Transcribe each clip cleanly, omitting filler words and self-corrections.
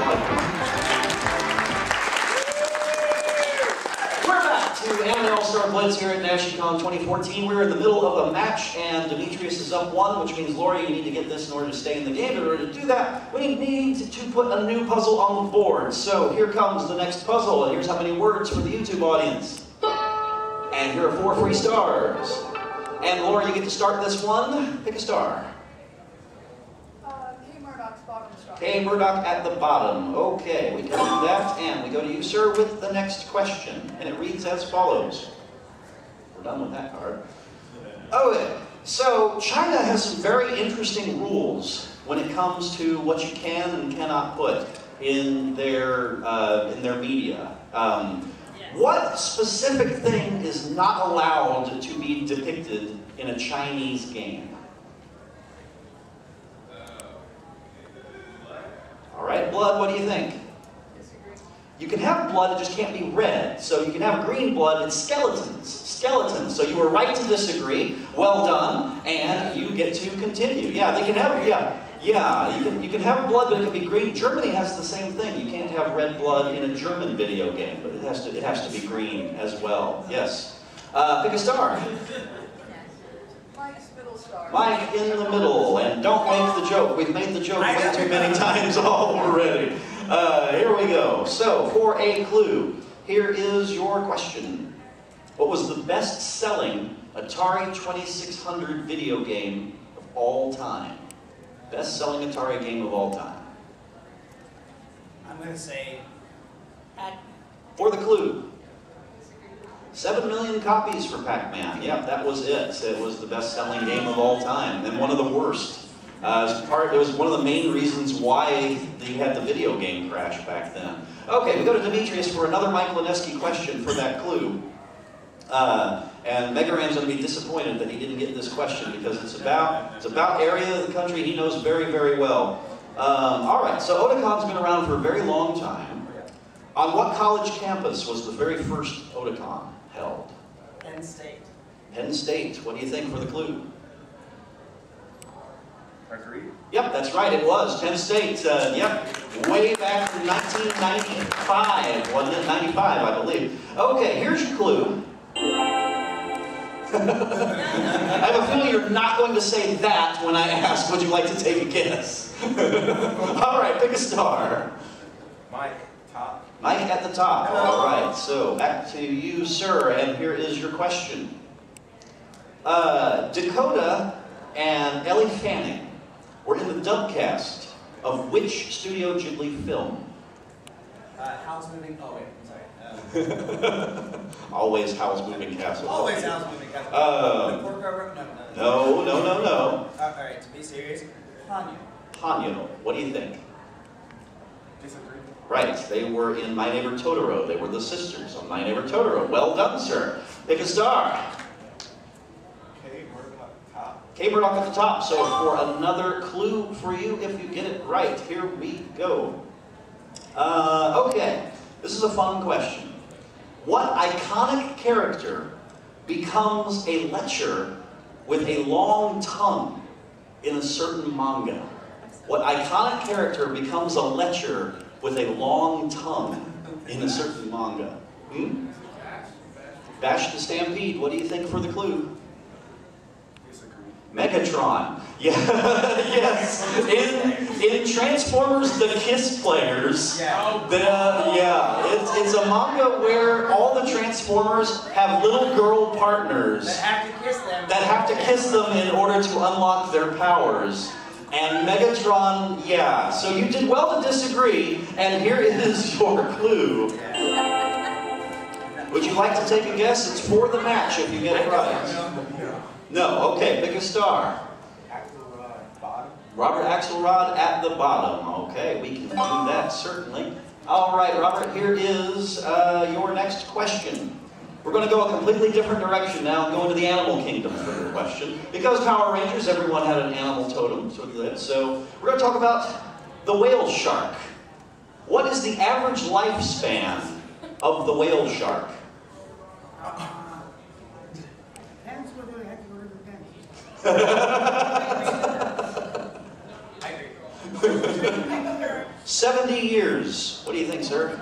We're back to Anime All-Star Blitz here at NashiCon 2014. We're in the middle of a match, and Demetrius is up 1, which means, Lori, you need to get this in order to stay in the game. In order to do that, we need to put a new puzzle on the board. So here comes the next puzzle, and here's how many words for the YouTube audience. And here are 4 free stars. And Laura, you get to start this one. Pick a star. K. Murdock's bottom star. K. Murdock at the bottom. Okay, we can do that. And we go to you, sir, with the next question. And it reads as follows. We're done with that card. Okay, so China has some very interesting rules when it comes to what you can and cannot put in their media. What specific thing is not allowed to be depicted in a Chinese game? All right, blood, what do you think? You can have blood, it just can't be red. So you can have green blood, it's skeletons. Skeletons. So you were right to disagree. Well done, and you get to continue. Yeah, they can have, you can have blood, but it can be green. Germany has the same thing. You can't have red blood in a German video game, but it has to be green as well. Yes. Pick a star. Mike's middle star. Mike in the middle, and don't make the joke. We've made the joke way too many times already. Here we go. So, for a clue, here is your question. What was the best-selling Atari 2600 video game of all time? Best-selling Atari game of all time. I'm going to say Pac-Man. For the clue. 7 million copies for Pac-Man. Yep, that was it. It was the best-selling game of all time, and one of the worst. It was one of the main reasons why they had the video game crash back then. Okay, we go to Demetrius for another Mike Leneski question for that clue. And Mega Ram's going to be disappointed that he didn't get this question because it's about area of the country he knows very, very well. All right, so Otacon's been around for a very long time. On what college campus was the very first Otacon held? Penn State. Penn State. What do you think for the clue? Agreed. Yep, that's right, it was. Penn State, yep, way back in 1995, wasn't it? 95, I believe. Okay, here's your clue. I have a feeling you're not going to say that when I ask, would you like to take a guess? All right, pick a star. Mike, top. Mike at the top. All right, so back to you, sir, and here is your question. Dakota and Ellie Fanning were in the dubcast of which Studio Ghibli film? Howl's Moving... Oh, wait, I'm sorry. Always Howl's Moving Castle. Always Howl's Moving Castle. The pork over? No. Alright, to be serious, Hanyo. Hanyo, what do you think? Disagree. Right, they were in My Neighbor Totoro. They were the sisters on My Neighbor Totoro. Well done, sir. Pick a star. K. Murdock at the top. So for another clue for you, if you get it right, here we go. Okay, this is a fun question. What iconic character becomes a lecher with a long tongue in a certain manga? What iconic character becomes a lecher with a long tongue in a certain manga? Bash the Stampede. What do you think for the clue? Megatron. Yeah, yes. In Transformers: The Kiss Players, it's a manga where all the Transformers have little girl partners That have to kiss them. in order to unlock their powers. And Megatron, yeah. So you did well to disagree, and here is your clue. Would you like to take a guess? It's for the match if you get it right. No, okay, pick a star. Axelrod, bottom. Robert Axelrod at the bottom. Okay, we can do that, certainly. All right, Robert, here is your next question. We're going to go a completely different direction now and go into the animal kingdom for the question. Because Power Rangers, everyone had an animal totem. So we're going to talk about the whale shark. What is the average lifespan of the whale shark? I agree. 70 years. What do you think, sir?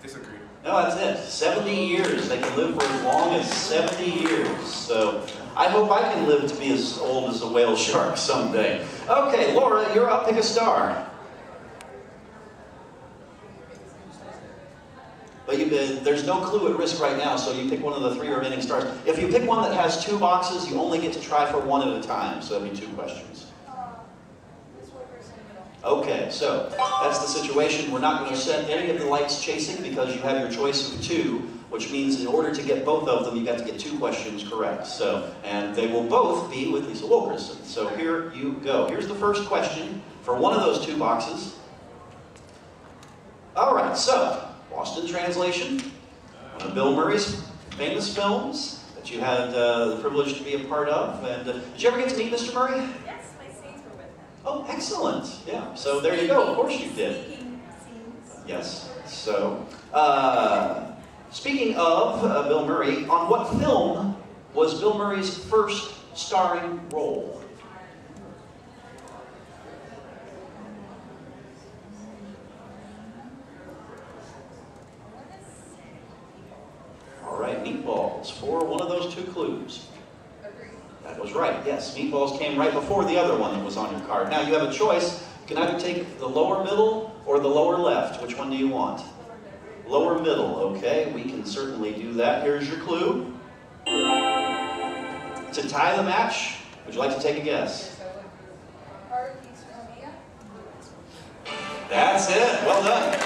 Disagree. No, that's it. 70 years. They can live for as long as 70 years. So I hope I can live to be as old as a whale shark someday. Okay, Laura, you're up. Pick a star. But there's no clue at risk right now, so you pick one of the 3 remaining stars. If you pick one that has 2 boxes, you only get to try for 1 at a time, so that'll be 2 questions. Okay, so that's the situation. We're not going to set any of the lights chasing because you have your choice of 2, which means in order to get both of them, you've got to get 2 questions correct. So, and they will both be with Lisle Wilkerson. So here you go. Here's the first question for one of those 2 boxes. All right, so Lost in Translation, one of Bill Murray's famous films that you had the privilege to be a part of. And did you ever get to meet Mr. Murray? Yes, my scenes were with him. Oh, excellent. Yeah, so there you go. Of course you did. Yes. So, speaking of Bill Murray, on what film was Bill Murray's first starring role? All right, Meatballs for one of those 2 clues. That was right, yes. Meatballs came right before the other one that was on your card. Now you have a choice. You can either take the lower middle or the lower left. Which one do you want? Lower middle, okay. We can certainly do that. Here's your clue. To tie the match, would you like to take a guess? That's it. Well done.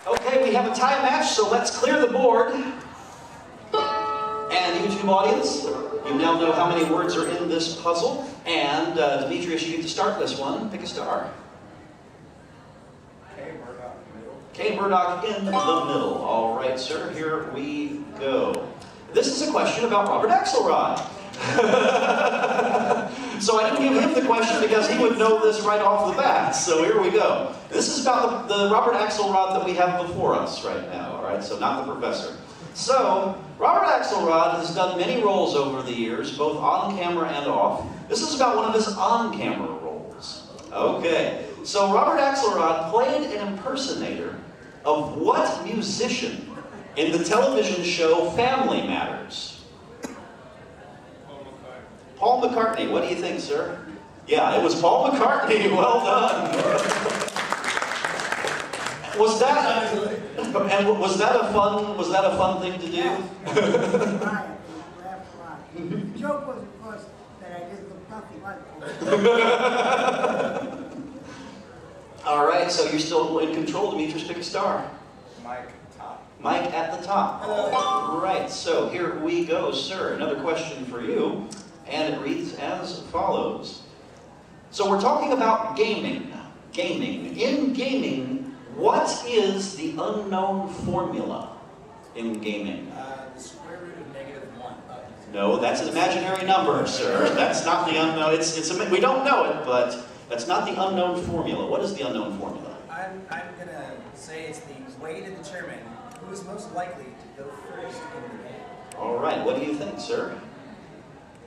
Okay, we have a tie match, so let's clear the board. And YouTube audience, you now know how many words are in this puzzle. And Demetrius, you get to start this one. Pick a star. K. Murdock, middle. K. Murdock in the middle. All right, sir, here we go. This is a question about Robert Axelrod. So I didn't give him the question because he would know this right off the bat. So here we go. This is about the Robert Axelrod that we have before us right now. All right, so not the professor. So, Robert Axelrod has done many roles over the years, both on camera and off. This is about one of his on-camera roles. Okay, so Robert Axelrod played an impersonator of what musician in the television show Family Matters? Paul McCartney. What do you think, sir? Yeah, it was Paul McCartney. Well done. Was that a fun thing to do? The joke was, of course, that I didn't look nothing like it. All right, so you're still in control. Demetrius, pick a star. Mike, top. Mike at the top. All right, so here we go, sir. Another question for you, and it reads as follows. So we're talking about gaming. In gaming, what is the unknown formula in gaming? The square root of -1. No, that's an imaginary number, sir. That's not the unknown. We don't know it, but that's not the unknown formula. What is the unknown formula? I'm gonna say it's the way to determine who is most likely to go first in the game. All right, what do you think, sir?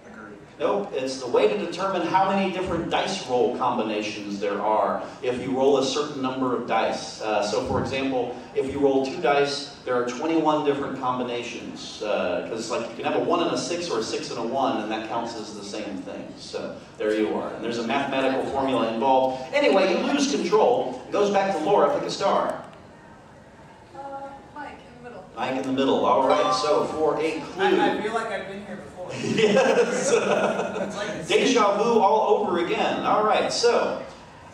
Agree. Nope, it's the way to determine how many different dice roll combinations there are if you roll a certain number of dice. So for example, if you roll 2 dice, there are 21 different combinations. Because like you can have a 1 and a 6 or a 6 and a 1, and that counts as the same thing. So there you are. And there's a mathematical formula involved. Anyway, you lose control. It goes back to Laura. Pick a star. Mike in the middle. Mike in the middle. All right, so for a clue. I feel like I've been here before. Yes. It's like Deja vu all over again. All right, so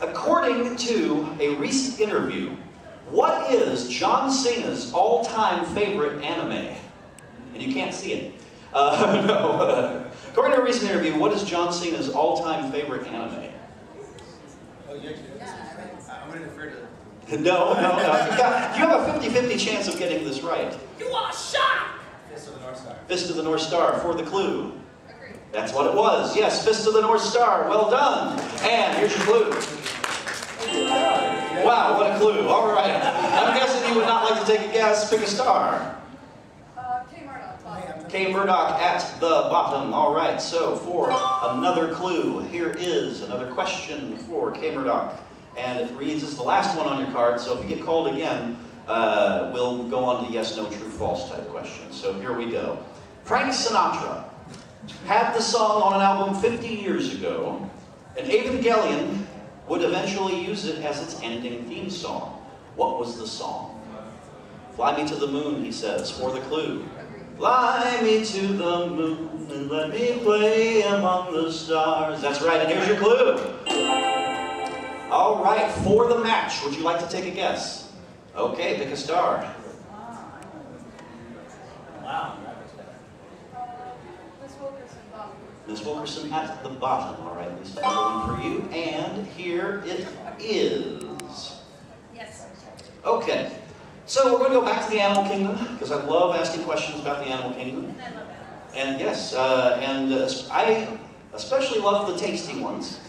according to a recent interview, what is John Cena's all-time favorite anime? And you can't see it. No. According to a recent interview, what is John Cena's all-time favorite anime? Oh, you're I'm going to defer to... No. You have a 50-50 chance of getting this right. You are shot! Fist of the North Star. Fist of the North Star for the clue. Agreed. That's what it was. Yes, Fist of the North Star. Well done. And here's your clue. Wow, what a clue. All right. I'm guessing you would not like to take a guess. Pick a star. K. Murdock. K. Murdock at the bottom. All right, so for another clue, here is another question for K. Murdock. And it reads, it's the last one on your card, so if you get called again, we'll go on to yes, no, true, false type questions. So here we go. Frank Sinatra had the song on an album 50 years ago, and Evangelion would eventually use it as its ending theme song. What was the song? Fly me to the moon, he says, for the clue. Fly me to the moon and let me play among the stars. That's right, and here's your clue. All right, for the match, would you like to take a guess? Okay, pick a star. Wow. Miss Wilkerson, Bob. Miss Wilkerson at the bottom. All right, Lisa, another one for you. And here it is. Yes. Okay, so we're going to go back to the animal kingdom, because I love asking questions about the animal kingdom. And I love that. And yes, I especially love the tasty ones.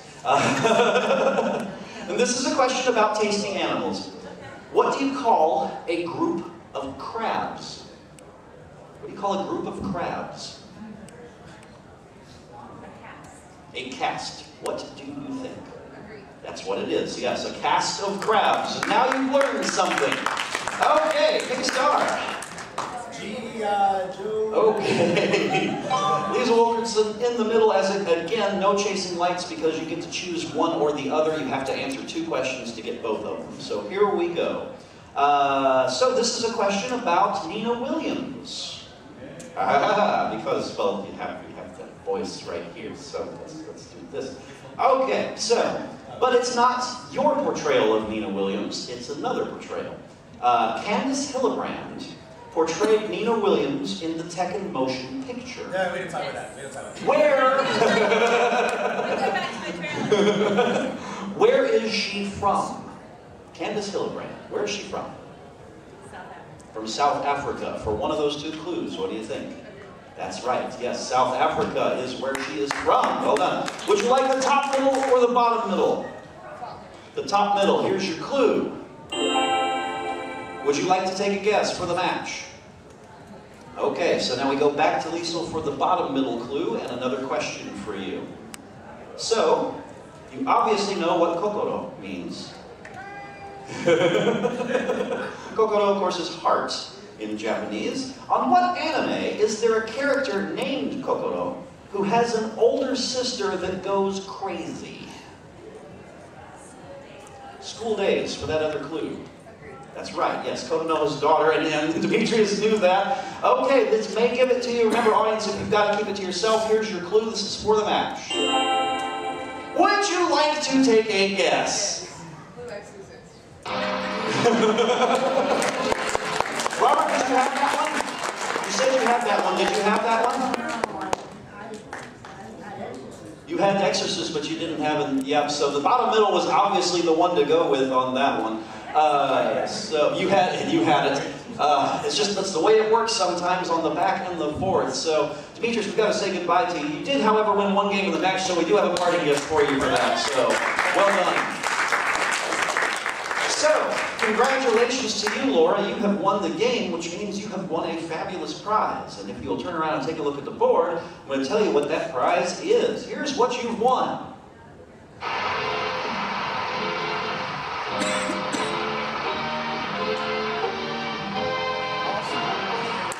And this is a question about tasting animals. What do you call a group of crabs? What do you call a group of crabs? A cast. A cast. What do you think? Agreed. That's what it is. Yes, a cast of crabs. And now you've learned something. Okay, pick a star. Joe. Okay. Lisle Wilkerson in the middle, as again, no chasing lights because you get to choose one or the other. You have to answer 2 questions to get both of them. So here we go. So this is a question about Nina Williams. Because, well, you have that voice right here, so let's do this. Okay, so, but it's not your portrayal of Nina Williams, it's another portrayal. Candace Hillebrand portrayed Nina Williams in the Tekken motion picture. No, we didn't talk about that. We didn't talk about that. Where? I'll go back to my trailer. Where is she from? Candace Hillebrand. Where is she from? South Africa. From South Africa. For one of those 2 clues, what do you think? That's right. Yes, South Africa is where she is from. Well done. Would you like the top middle or the bottom middle? The top middle. Here's your clue. Would you like to take a guess for the match? Okay, so now we go back to Lisle for the bottom middle clue and another question for you. So, you obviously know what kokoro means. Kokoro, of course, is heart in Japanese. On what anime is there a character named Kokoro who has an older sister that goes crazy? School Days, for that other clue. That's right, yes, Konono's daughter, and Demetrius knew that. Okay, this may give it to you. Remember, audience, if you've got to keep it to yourself, here's your clue. This is for the match. Would you like to take a guess? Blue Exorcist. Robert, did you have that one? You said you had that one. Did you have that one? You had Exorcist, but you didn't have it. Yep, so the bottom middle was obviously the one to go with on that one. So you had it. It's just that's the way it works sometimes on the back and the forth. So Demetrius, we've got to say goodbye to you. You did, however, win 1 game of the match, so we do have a party gift for you for that. So well done. So congratulations to you, Laura. You have won the game, which means you have won a fabulous prize. And if you'll turn around and take a look at the board, I'm going to tell you what that prize is. Here's what you've won.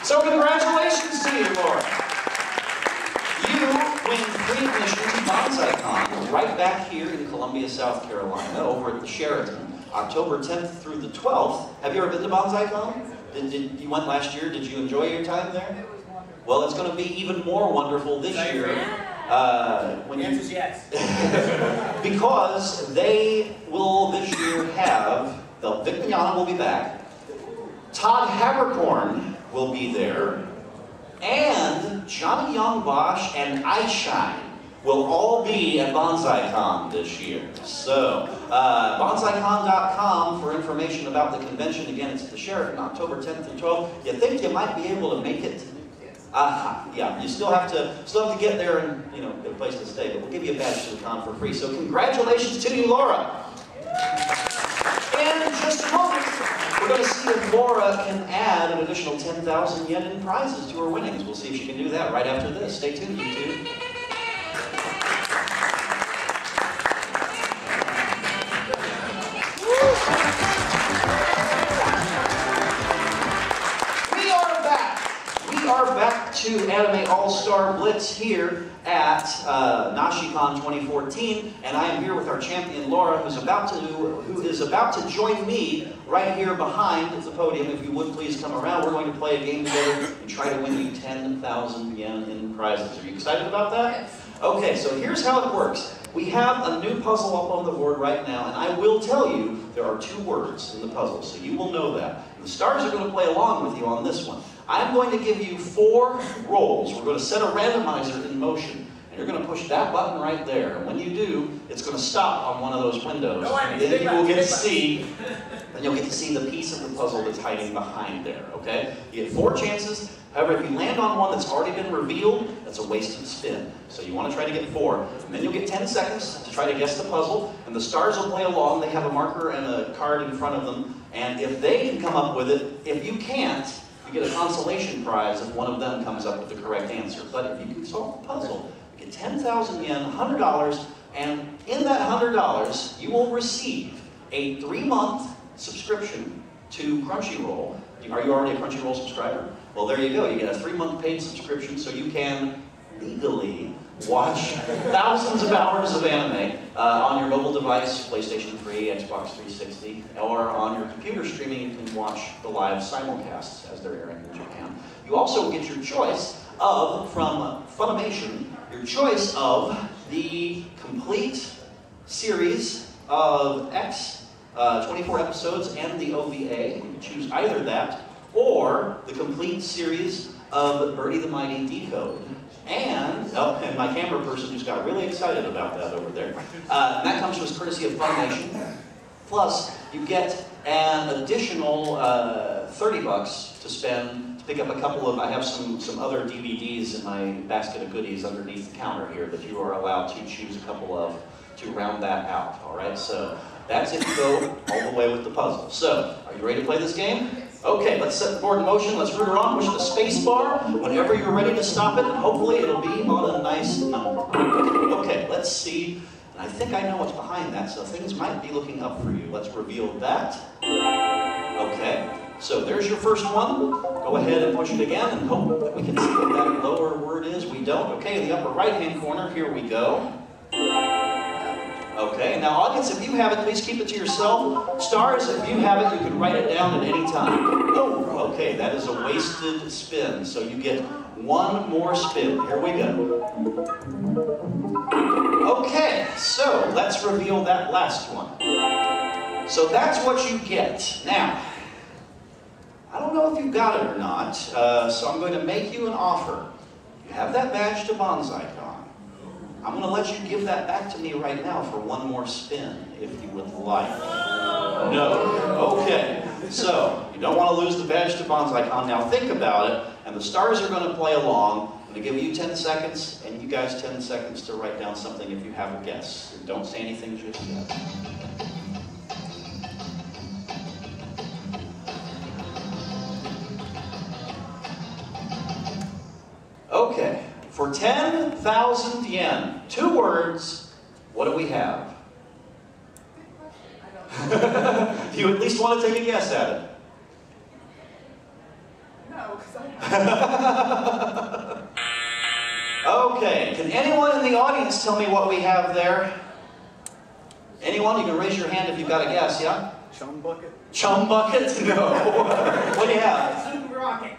So congratulations to you, Laura. You win free admission to BonsaiCon right back here in Columbia, South Carolina, over at the Sheraton, October 10th through the 12th. Have you ever been to BonsaiCon? You went last year. Did you enjoy your time there? It was wonderful. Well, it's going to be even more wonderful this year. The answer is yes. Because they will this year have, Vic Mignogna will be back, Todd Haberkorn will be there, and Johnny Young Bosch and iShine will all be at BonsaiCon this year. So, bonsaicon.com for information about the convention. Again, it's at the Sheraton, October 10th through 12th. You think you might be able to make it? Yeah, you still have to get there and get a place to stay. But we'll give you a badge to the con for free. So, congratulations to you, Laura. In just a moment, we're going to see if Laura can add an additional 10,000 yen in prizes to her winnings. We'll see if she can do that right after this. Stay tuned, YouTube. We are back to Anime All-Star Blitz here at NashiCon 2014, and I am here with our champion Laura, who is about to join me right here behind the podium. If you would please come around, we're going to play a game together and try to win you 10,000 yen in prizes. Are you excited about that? Yes. Okay, so here's how it works. We have a new puzzle up on the board right now, and I will tell you there are 2 words in the puzzle, so you will know that. The stars are going to play along with you on this one. I'm going to give you 4 rolls. We're going to set a randomizer in motion, and you're going to push that button right there. And when you do, it's going to stop on one of those windows. And then you will get to see, the piece of the puzzle that's hiding behind there, okay? You get 4 chances. However, if you land on one that's already been revealed, that's a wasted spin. So you want to try to get 4. And then you'll get 10 seconds to try to guess the puzzle, and the stars will play along. They have a marker and a card in front of them, and if they can come up with it, if you can't, you get a consolation prize if one of them comes up with the correct answer. But if you can solve the puzzle, you get 10,000 yen, $100, and in that $100, you will receive a 3-month subscription to Crunchyroll. Are you already a Crunchyroll subscriber? Well, there you go. You get a 3-month paid subscription so you can legally watch thousands of hours of anime on your mobile device, PlayStation 3, Xbox 360, or on your computer streaming. You can watch the live simulcasts as they're airing in Japan. You also get your choice of, from Funimation, your choice of the complete series of 24 episodes and the OVA. You can choose either that or the complete series of Birdie the Mighty Decode. And my camera person just got really excited about that over there. And that comes to us courtesy of Funimation. Plus, you get an additional $30 to spend to pick up a couple of, I have some other DVDs in my basket of goodies underneath the counter here that you are allowed to choose a couple of to round that out, all right? So that's if you go all the way with the puzzle. So, are you ready to play this game? Okay, let's set the board in motion. Let's root her on. Push the space bar whenever you're ready to stop it, and hopefully it'll be on a nice number. Okay, let's see. And I think I know what's behind that, so things might be looking up for you. Let's reveal that. Okay, so there's your first one. Go ahead and push it again and hope that we can see what that lower word is. We don't. Okay, in the upper right-hand corner, here we go. Okay, now audience, if you have it, please keep it to yourself. Stars, if you have it, you can write it down at any time. Oh, okay, that is a wasted spin, so you get 1 more spin. Here we go. Okay, so let's reveal that last one. So that's what you get. Now, I don't know if you got it or not, so I'm going to make you an offer. You have that badge to BonsaiCon. I'm going to let you give that back to me right now for 1 more spin, if you would like. No. Okay. So, you don't want to lose the badge to BonsaiCon. Now think about it, and the stars are going to play along. I'm going to give you 10 seconds, and you guys 10 seconds to write down something if you have a guess. Don't say anything just yet. Okay. For 10,000 yen, 2 words, what do we have? Do you at least want to take a guess at it? No, because I Okay, can anyone in the audience tell me what we have there? Anyone? You can raise your hand if you've got a guess, yeah? Chum bucket? Chum bucket? No. What do you have? Team Rocket.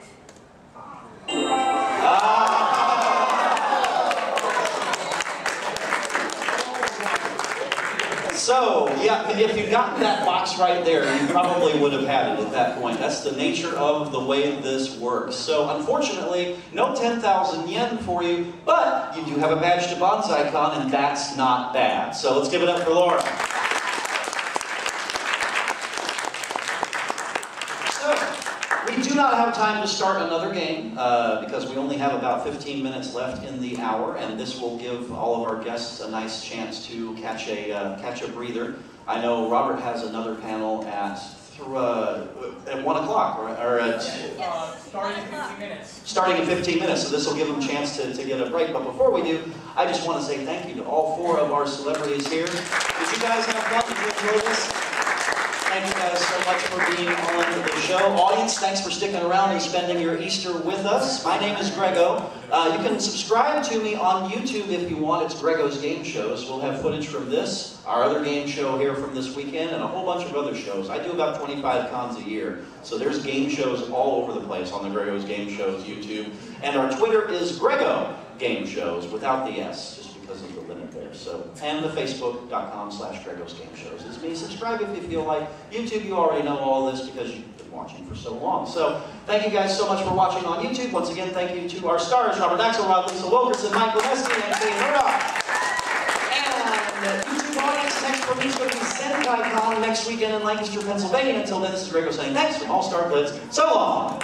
So, yeah, if you'd gotten that box right there, you probably would have had it at that point. That's the nature of the way this works. So, unfortunately, no 10,000 yen for you, but you do have a badge to BonsaiCon, and that's not bad. So, let's give it up for Laura. We do not have time to start another game because we only have about 15 minutes left in the hour, and this will give all of our guests a nice chance to catch a breather I know Robert has another panel at 1 o'clock, or at... Starting in 15 minutes. Starting in 15 minutes, so this will give them a chance to get a break. But before we do, I just want to say thank you to all 4 of our celebrities here. Did you guys have fun? Did you enjoy this? Thank you guys so much for being on the show. Audience, thanks for sticking around and spending your Easter with us. My name is Greggo. You can subscribe to me on YouTube if you want. It's Greggo's Game Shows. We'll have footage from this, our other game show here from this weekend, and a whole bunch of other shows. I do about 25 cons a year, so there's game shows all over the place on the Greggo's Game Shows YouTube. And our Twitter is Greggo Game Shows, without the S, just because of the limit there. So, and the Facebook.com/Greggo's Game Shows is me. Subscribe if you feel like. YouTube, you already know all this because you've been watching for so long. So, thank you guys so much for watching on YouTube. Once again, thank you to our stars, Robert Axelrod, Lisle Wilkerson, Mike Leneski, and Murdock. And YouTube audience, next for me is going to be NashiCon next weekend in Lancaster, Pennsylvania. Until then, this is Greggo saying thanks from All-Star Blitz. So long.